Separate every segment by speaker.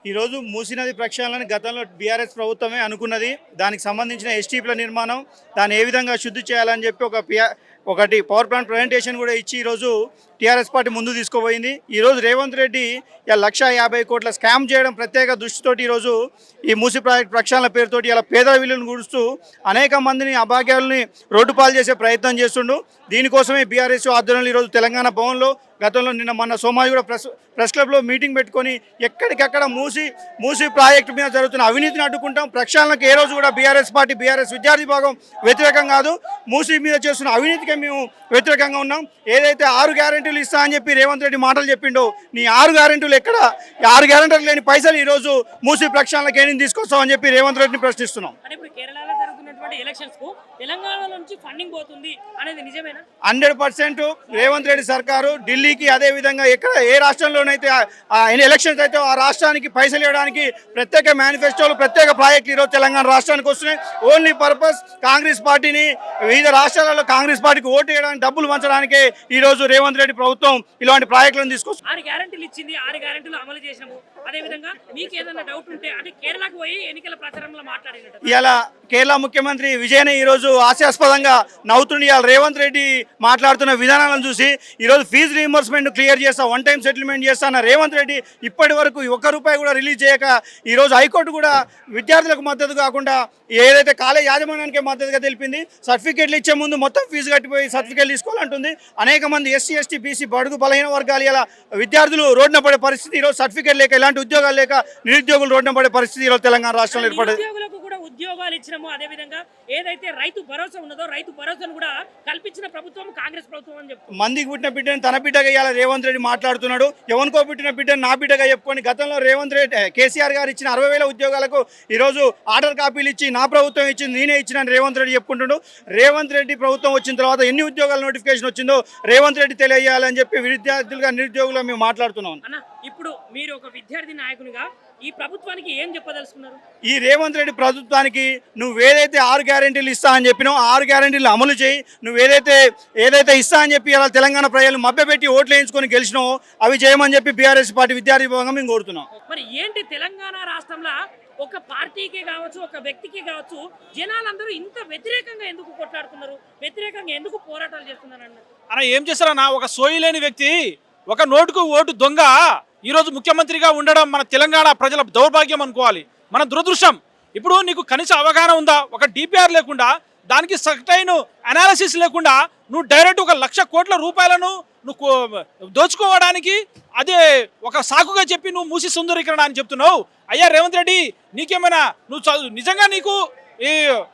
Speaker 1: ఈరోజు మూసీ నది ప్రక్షాళన గతంలో బీఆర్ఎస్ ప్రభుత్వమే అనుకున్నది. దానికి సంబంధించిన ఎస్టీపీల నిర్మాణం, దాన్ని ఏ విధంగా శుద్ధి చేయాలని చెప్పి ఒకటి పవర్ ప్లాంట్ ప్రజెంటేషన్ కూడా ఇచ్చి ఈరోజు టీఆర్ఎస్ పార్టీ ముందు తీసుకుపోయింది. ఈరోజు రేవంత్ రెడ్డి 1,50,00,000 స్కామ్ చేయడం ప్రత్యేక దృష్టితోటి ఈరోజు ఈ మూసీ ప్రాజెక్ట్ ప్రక్షాళన పేరుతోటి ఇలా పేద విలువలను గుడుస్తూ అనేక మందిని అభాగ్యాలని రోడ్డు పాలు చేసే ప్రయత్నం చేస్తుండు. దీనికోసమే బీఆర్ఎస్ ఆధ్వర్యంలో ఈరోజు తెలంగాణ భవన్లో గతంలో మొన్న సోమాజి కూడా ప్రెస్ క్లబ్లో మీటింగ్ పెట్టుకొని ఎక్కడికక్కడ మూసీ ప్రాజెక్టు మీద జరుగుతున్న అవినీతిని అడ్డుకుంటాం. ప్రక్షాళనకు ఏ రోజు కూడా బీఆర్ఎస్ విద్యార్థి భాగం వ్యతిరేకం కాదు. మూసీ మీద చేస్తున్న అవినీతికి మేము వ్యతిరేకంగా ఉన్నాం. ఏదైతే 6 గ్యారెంటీలు ఇస్తా అని చెప్పి రేవంత్ రెడ్డి మాటలు చెప్పిండో, నీ 6 గ్యారెంటీలు ఎక్కడ? 6 గ్యారెంటీలు లేని పైసలు ఈరోజు మూసీ ప్రక్షాళనకి ఏం తీసుకొస్తామని చెప్పి రేవంత్ రెడ్డిని ప్రశ్నిస్తున్నాం.
Speaker 2: తెలంగాణ నుంచి ఫండింగ్ పోతుంది అనేది నిజమేనా?
Speaker 1: 100% రేవంత్ రెడ్డి సర్కారు ఢిల్లీకి, అదే విధంగా ఎక్కడ ఏ రాష్ట్రంలోనైతే ఎలక్షన్స్ అయితే ఆ రాష్ట్రానికి పైసలు ఇవ్వడానికి ప్రత్యేక మేనిఫెస్టోలు, ప్రత్యేక ప్రాజెక్టులు ఈరోజు తెలంగాణ రాష్ట్రానికి వస్తున్నాయి. ఓన్లీ పర్పస్ కాంగ్రెస్ పార్టీని, వివిధ రాష్ట్రాలలో కాంగ్రెస్ పార్టీకి ఓటు వేయడానికి, డబ్బులు పంచడానికే ఈరోజు రేవంత్ రెడ్డి ప్రభుత్వం ఇలాంటి ప్రాజెక్టులను తీసుకొస్తుంది.
Speaker 2: 6 గ్యారెంటీలు ఇచ్చింది, 6 గ్యారెంటీలు అమలు చేసినాము. అదే విధంగా మీకు ఏదైనా డౌట్ ఉంటే అంటే కేరళకు పోయి ఎన్నికల ప్రచారంలో మాట్లాడినట్టు
Speaker 1: ఇలా కేరళ ముఖ్యమంత్రి విజయన్ ఈరోజు హాస్యాస్పదంగా నవ్వుతుండి ఇవాళ రేవంత్ రెడ్డి మాట్లాడుతున్న విధానాలను చూసి ఈరోజు ఫీజు రీయింబర్స్మెంట్ క్లియర్ చేస్తా, 1 టైం సెటిల్మెంట్ చేస్తా అన్న రేవంత్ రెడ్డి ఇప్పటి వరకు ₹1 కూడా రిలీజ్ చేయక ఈరోజు హైకోర్టు కూడా విద్యార్థులకు మద్దతు కాకుండా ఏదైతే కాలేజ్ యాజమాన్యానికి మద్దతుగా తెలిపింది. సర్టిఫికేట్లు ఇచ్చే ముందు మొత్తం ఫీజు కట్టిపోయి సర్టిఫికేట్లు తీసుకోవాలంటుంది. అనేక మంది ఎస్సీ, ఎస్టీ, బీసీ, బడుగు బలహీన వర్గాలు ఇలా విద్యార్థులు రోడ్డున పడే పరిస్థితి, ఈరోజు సర్టిఫికేట్ లేక ఎలాంటి ఉద్యోగాలు లేక నిరుద్యోగులు రోడ్డున పడే పరిస్థితి ఈరోజు తెలంగాణ రాష్ట్రంలో ఏర్పడింది.
Speaker 2: ఉద్యోగాలు ఇచ్చినాము. అదే విధంగా ఏదైతే రైతు భరోసా ఉన్నదో రైతు భరోసాను కూడా కల్పించిన ప్రభుత్వం కాంగ్రెస్ ప్రభుత్వం అని చెప్తుంది.
Speaker 1: మందికి పుట్టిన బిడ్డను తన బిడ్డగా ఇవాళ రేవంత్ రెడ్డి మాట్లాడుతున్నాడు. ఎవరికో పుట్టిన బిడ్డను నా బిడ్డగా చెప్పుకొని గతంలో రేవంత్ రెడ్డి కేసీఆర్ గారు ఇచ్చిన 60,000 ఉద్యోగాలకు ఈరోజు ఆర్డర్ కాపీలు ఇచ్చి నా ప్రభుత్వం ఇచ్చింది, నేనే ఇచ్చిన రేవంత్ రెడ్డి చెప్పుకుంటున్నాడు. రేవంత్ రెడ్డి ప్రభుత్వం వచ్చిన తర్వాత ఎన్ని ఉద్యోగాల నోటిఫికేషన్ వచ్చిందో రేవంత్ రెడ్డి తెలియజేయాలని చెప్పి విద్యార్థులుగా నిరుద్యోగులుగా మేము మాట్లాడుతున్నాం.
Speaker 2: అన్న, ఇప్పుడు మీరు ఒక విద్యార్థి నాయకునిగా ఈ ప్రభుత్వానికి ఏం చెప్పదలుచుకున్నారు?
Speaker 1: ఈ రేవంత్ రెడ్డి ప్రభుత్వానికి నువ్వు ఏదైతే 6 గ్యారెంటీలు ఇస్తా అని చెప్పినావు, 6 గ్యారెంటీలు అమలు చేయి. నువ్వు ఏదైతే ఇస్తా అని చెప్పి అలా తెలంగాణ ప్రజలు మభ్యపెట్టి ఓట్లు వేయించుకొని గెలిచినావు, అవి చేయమని చెప్పి బీఆర్ఎస్ పార్టీ విద్యార్థి విభాగం మేము కోరుతున్నాం.
Speaker 2: మరి ఏంటి తెలంగాణ రాష్ట్రంలో ఒక పార్టీకి కావచ్చు, ఒక వ్యక్తికి కావచ్చు, జనాలందరూ ఇంత వ్యతిరేకంగా ఎందుకు కొట్లాడుతున్నారు, వ్యతిరేకంగా ఎందుకు పోరాటాలు చేస్తున్నారు
Speaker 3: అన్న? ఏం చేస్తారన్నా, ఒక సోయి లేని వ్యక్తి, ఒక నోటుకు ఓటు దొంగ ఈరోజు ముఖ్యమంత్రిగా ఉండడం మన తెలంగాణ ప్రజల దౌర్భాగ్యం అనుకోవాలి, మన దురదృష్టం. ఇప్పుడు నీకు కనీస అవగాహన ఉందా? ఒక డిపిఆర్ లేకుండా, దానికి సర్టైన్ అనాలిసిస్ లేకుండా నువ్వు డైరెక్ట్ ₹1,00,000 కోట్ల నువ్వు దోచుకోవడానికి అదే ఒక సాకుగా చెప్పి నువ్వు మూసి సుందరీకరణ అని చెప్తున్నావు. అయ్యా రేవంత్ రెడ్డి, నీకేమైనా నిజంగా నీకు ఈ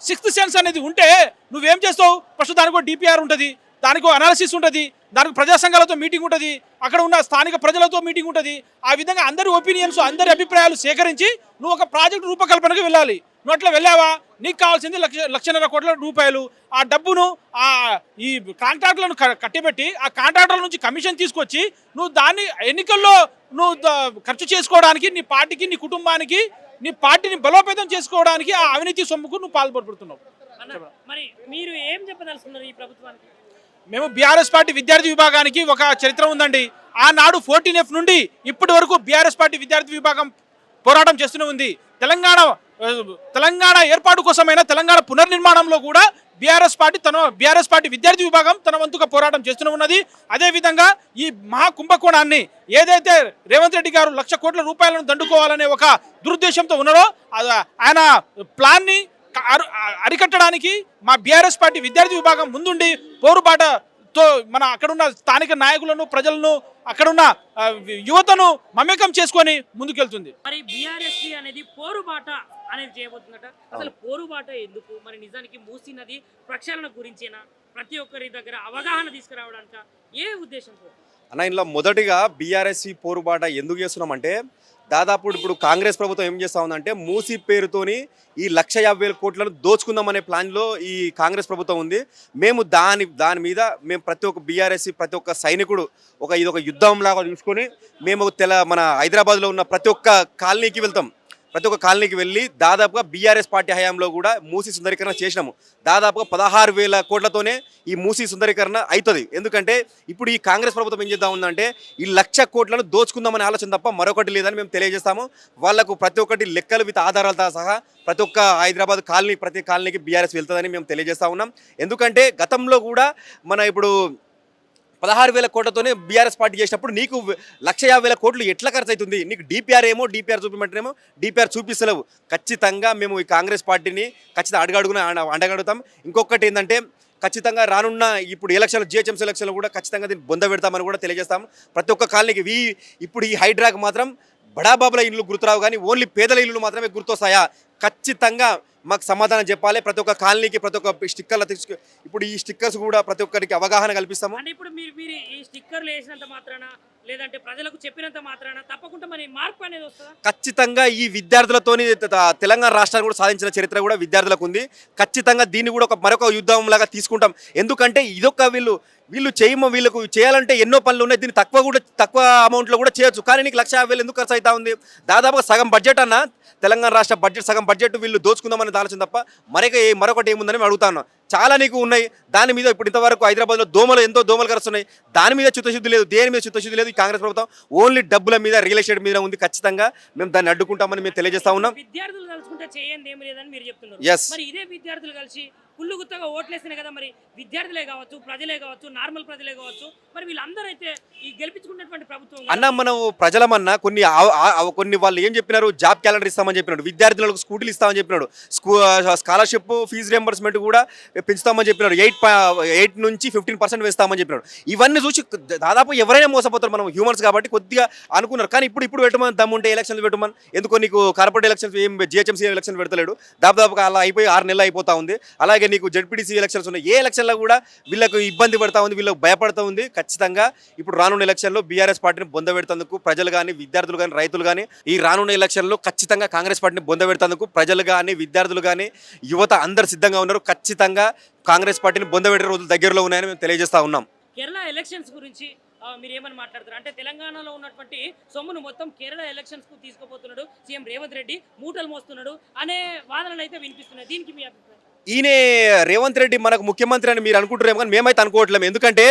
Speaker 3: 6th సెన్స్ అనేది ఉంటే నువ్వేం చేస్తావు? ఫస్ట్ దానికి డిపిఆర్ ఉంటుంది, దానికి అనాలిసిస్ ఉంటుంది, దానికి ప్రజా సంఘాలతో మీటింగ్ ఉంటుంది, అక్కడ ఉన్న స్థానిక ప్రజలతో మీటింగ్ ఉంటుంది. ఆ విధంగా అందరి ఒపీనియన్స్, అందరి అభిప్రాయాలు సేకరించి నువ్వు ఒక ప్రాజెక్టు రూపకల్పనకు వెళ్ళాలి. నువ్వు అట్లా వెళ్ళావా? నీకు కావాల్సింది ₹1,50,00,000 కోట్ల. ఆ డబ్బును ఈ కాంట్రాక్టులను కట్టిపెట్టి ఆ కాంట్రాక్టుల నుంచి కమిషన్ తీసుకొచ్చి నువ్వు దాన్ని ఎన్నికల్లో నువ్వు ఖర్చు చేసుకోవడానికి, నీ పార్టీకి, నీ కుటుంబానికి, నీ పార్టీని బలోపేతం చేసుకోవడానికి ఆ అవినీతి సొమ్ముకు నువ్వు పాల్పడుతున్నావు.
Speaker 2: మరి మీరు ఏం చెప్పదలుచుకున్నారు ఈ ప్రభుత్వానికి?
Speaker 3: మేము బీఆర్ఎస్ పార్టీ విద్యార్థి విభాగానికి ఒక చరిత్ర ఉందండి. ఆనాడు 14F నుండి ఇప్పటి వరకు బీఆర్ఎస్ పార్టీ విద్యార్థి విభాగం పోరాటం చేస్తూనే ఉంది. తెలంగాణ ఏర్పాటు కోసమైనా, తెలంగాణ పునర్నిర్మాణంలో కూడా బీఆర్ఎస్ పార్టీ విద్యార్థి విభాగం తన వంతుగా పోరాటం చేస్తూనే ఉన్నది. అదేవిధంగా ఈ మహాకుంభకోణాన్ని ఏదైతే రేవంత్ రెడ్డి గారు ₹1,00,000 కోట్ల దండుకోవాలనే ఒక దురుద్దేశంతో ఉన్నారో, ఆయన ప్లాన్ని అరికట్టడానికి మా బీఆర్ఎస్ పార్టీ విద్యార్థి విభాగం ముందుండి పోరుబాటతో మన అక్కడున్న స్థానిక నాయకులను, ప్రజలను, అక్కడున్న యువతను మమేకం చేసుకొని ముందుకెళ్తుంది.
Speaker 2: మరి బీఆర్ఎస్ అనేది పోరుబాట అనేది చేయబోతుందట. అసలు పోరుబాట ఎందుకు? మరి నిజానికి మూసీ నది ప్రక్షాళన గురించేనా, ప్రతి ఒక్కరి దగ్గర అవగాహన తీసుకురావడానిక, ఏ ఉద్దేశంతో
Speaker 4: అన్న? ఇందులో మొదటిగా బీఆర్ఎస్ పోరుబాట ఎందుకు చేస్తున్నామంటే, దాదాపు ఇప్పుడు కాంగ్రెస్ ప్రభుత్వం ఏం చేస్తూ ఉందంటే, మూసీ పేరుతోని ఈ 1,50,000 కోట్లను దోచుకుందామనే ప్లాన్లో ఈ కాంగ్రెస్ ప్రభుత్వం ఉంది. మేము దాని మీద మేము ప్రతి ఒక్క బీఆర్ఎస్, ప్రతి ఒక్క సైనికుడు ఇది ఒక యుద్ధంలాగా చూసుకొని మేము మన హైదరాబాద్లో ఉన్న ప్రతి ఒక్క కాలనీకి వెళ్తాం. ప్రతి ఒక్క కాలనీకి వెళ్ళి దాదాపుగా బీఆర్ఎస్ పార్టీ హయాంలో కూడా మూసీ సుందరీకరణ చేసినాము. దాదాపుగా 16,000 కోట్లతోనే ఈ మూసీ సుందరీకరణ అవుతుంది. ఎందుకంటే ఇప్పుడు ఈ కాంగ్రెస్ ప్రభుత్వం ఏం చేద్దాం ఉందంటే ఈ 1,00,000 కోట్లను దోచుకుందామనే ఆలోచన తప్ప మరొకటి లేదని మేము తెలియజేస్తాము. వాళ్ళకు ప్రతి ఒక్కటి లెక్కలు విత్ ఆధారాలతో సహా ప్రతి ఒక్క హైదరాబాద్ కాలనీ ప్రతి కాలనీకి బీఆర్ఎస్ వెళ్తుందని మేము తెలియజేస్తా ఉన్నాం. ఎందుకంటే గతంలో కూడా మన ఇప్పుడు 16,000 కోట్లతోనే బీఆర్ఎస్ పార్టీ చేసినప్పుడు నీకు 1,50,000 కోట్లు ఎట్లా ఖర్చు అవుతుంది? నీకు డిపిఆర్ చూపించమంటేనేమో డిపిఆర్ చూపిస్తలేవు. ఖచ్చితంగా మేము ఈ కాంగ్రెస్ పార్టీని ఖచ్చితంగా అడుగడుగున అండగడుగుతాం. ఇంకొకటి ఏంటంటే ఖచ్చితంగా రానున్న ఇప్పుడు ఎలక్షన్లు జిహెచ్ఎంసీ ఎలక్షన్లు కూడా ఖచ్చితంగా దీన్ని బొంద పెడతామని కూడా తెలియజేస్తాం. ప్రతి ఒక్క కాలనీకి ఇప్పుడు ఈ హైడ్రాక్ మాత్రం బడాబాబుల ఇల్లు గుర్తురావు కానీ ఓన్లీ పేదల ఇల్లు మాత్రమే గుర్తొస్తాయా? ఖచ్చితంగా మాకు సమాధానం చెప్పాలి. ప్రతి ఒక్క కాలనీకి ప్రతి ఒక్క స్టిక్కర్లు ఇప్పుడు ఈ స్టిక్కర్స్ కూడా ప్రతి ఒక్కరికి అవగాహన కల్పిస్తాము.
Speaker 2: అంటే ఇప్పుడు మీరు ఈ స్టిక్కర్లు వేసినంత మాత్రాన లేదంటే ప్రజలకు చెప్పినంత మాత్రాన తప్పకుండా మరి మార్పు అనేది వస్తుందా?
Speaker 4: ఖచ్చితంగా ఈ విద్యార్థులతోని తెలంగాణ రాష్ట్రాన్ని కూడా సాధించిన చరిత్ర కూడా విద్యార్థులకు ఉంది. ఖచ్చితంగా దీన్ని కూడా మరొక యుద్ధం లాగా తీసుకుంటాం. ఎందుకంటే ఇదొక వీళ్ళు వీళ్ళకు చేయాలంటే ఎన్నో పనులు ఉన్నాయి. దీన్ని తక్కువ అమౌంట్లో కూడా చేయొచ్చు. కానీ నీకు 1,50,000 ఎందుకు ఖర్చు అవుతా ఉంది? దాదాపుగా సగం బడ్జెట్ అన్న తెలంగాణ రాష్ట్ర బడ్జెట్ సగం బడ్జెట్ వీళ్ళు దోచుకుందామని ఆలోచన తప్ప మరొకటి ఏముందని అడుగుతాను. చాలా నీకు ఉన్నాయి. దాని మీద ఇప్పుడు ఇంతవరకు హైదరాబాద్లో ఎంతో దోమలు కరుస్తున్నాయి. దాని మీద చిత్తశుద్ధి లేదు, దేని మీద చిత్తశుద్ధి లేదు. ఈ కాంగ్రెస్ ప్రభుత్వం ఓన్లీ డబ్బుల మీద రియల్ ఎస్టేట్ మీద ఉంది. ఖచ్చితంగా మేము దాన్ని అడ్డుకుంటామని మేము తెలియజేస్తా ఉన్నాం.
Speaker 2: విద్యార్థులు కలుసుకుంటే చేయండి ఏమి లేదని మీరు చెప్తున్నారు.
Speaker 4: Yes.
Speaker 2: మరి ఇదే విద్యార్థులు కలిసి కుళ్ళు గుత్తగా ఓట్లేసినాయి కదా, మరి విద్యార్థులే కావచ్చు, ప్రజలే కావచ్చు, నార్మల్ ప్రజలే కావచ్చు, మరి వీళ్ళందరూ అయితే ఈ గెలిపించుకున్నటువంటి ప్రభుత్వం
Speaker 4: అన్న మనం ప్రజలమన్నా కొన్ని వాళ్ళు ఏం చెప్పినారు? జాబ్ క్యాలెండర్ ఇస్తామని చెప్పినాడు, విద్యార్థులకు స్కూటీలు ఇస్తామని చెప్పినాడు, స్కాలర్షిప్ ఫీజు రియంబర్స్మెంట్ కూడా పెంచుతామని చెప్పినాడు, 8 నుంచి 15% వేస్తామని చెప్పినాడు. ఇవన్నీ చూసి దాదాపు ఎవరైనా మోసపోతారు. మనం హ్యూమన్స్ కాబట్టి కొద్దిగా అనుకున్నారు. కానీ ఇప్పుడు పెట్టమని దమ్ముంటే ఎలక్షన్లు పెట్టమని ఎందుకో నీకు కార్పొరేట్ ఎలక్షన్స్ ఏం జిహెచ్ఎంసీ ఎలక్షన్ పెడతలేడు. దాదాపుగా అలా అయిపోయి 6 నెలలు అయిపోతా ఉంది. అలాగే నీకు జెడ్పీటీసీ ఎలక్షన్స్ ఉన్నాయి. ఏ ఎలక్షన్లో కూడా వీళ్ళకు ఇబ్బంది పడతా ఉంది, వీళ్ళకి భయపడతా ఉంది. ఖచ్చితంగా ఇప్పుడు రానున్న ఎలక్షన్లో బీఆర్ఎస్ పార్టీని బొందబెడతందుకు ప్రజలు కానీ విద్యార్థులు కానీ రైతులు కానీ ఈ రానున్న ఎలక్షన్లో ఖచ్చితంగా కాంగ్రెస్ పార్టీని బొందబెడతందుకు ప్రజలు కానీ విద్యార్థులు కానీ యువత అందరు సిద్ధంగా ఉన్నారు. ఖచ్చితంగా కాంగ్రెస్ పార్టీని బొందబెట్టే రోజులు దగ్గరలో ఉన్నాయని మేము తెలియజేస్తా ఉన్నాం.
Speaker 2: కేరళ ఎలక్షన్స్ గురించి మీరు ఏమని మాట్లాడతారు? అంటే తెలంగాణలో ఉన్నటువంటి సొమ్మును మొత్తం కేరళ ఎలక్షన్స్ కు తీసుకుపోతున్నాడు సీఎం రేవంత్ రెడ్డి, మూటలు మోస్తున్నాడు అనే వాదనలు అయితే వినిపిస్తున్నాయి. దీనికి మీ అభిప్రాయం?
Speaker 4: ఈయన రేవంత్ రెడ్డి మనకు ముఖ్యమంత్రి అని మీరు అనుకుంటారేమో కానీ మేమైతే అనుకోవట్లేము. ఎందుకంటే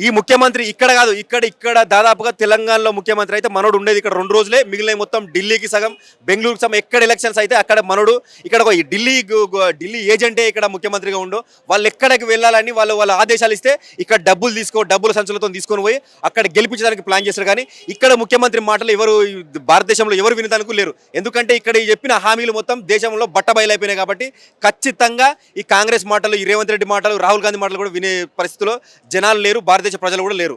Speaker 4: ఈ ముఖ్యమంత్రి ఇక్కడ కాదు, ఇక్కడ దాదాపుగా తెలంగాణలో ముఖ్యమంత్రి అయితే మనోడు ఉండేది ఇక్కడ 2 రోజులే. మిగిలిన మొత్తం ఢిల్లీకి సగం, బెంగళూరుకి సగం. ఎక్కడ ఎలక్షన్స్ అయితే అక్కడ మనోడు, ఇక్కడ ఢిల్లీ ఏజెంటే ఇక్కడ ముఖ్యమంత్రిగా ఉండు. వాళ్ళు ఎక్కడికి వెళ్ళాలని వాళ్ళ ఆదేశాలు ఇస్తే ఇక్కడ డబ్బుల సంచులతో తీసుకొని పోయి అక్కడ గెలిపించడానికి ప్లాన్ చేస్తారు. కానీ ఇక్కడ ముఖ్యమంత్రి మాటలు భారతదేశంలో ఎవరు వినడానికి లేరు. ఎందుకంటే ఇక్కడ చెప్పిన హామీలు మొత్తం దేశంలో బట్టబయలైపోయినాయి. కాబట్టి ఖచ్చితంగా ఈ కాంగ్రెస్ మాటలు, ఈ రేవంత్ రెడ్డి మాటలు, రాహుల్ గాంధీ మాటలు కూడా వినే పరిస్థితిలో జనాలు లేరు, భారతదేశ ప్రజలు కూడా లేరు.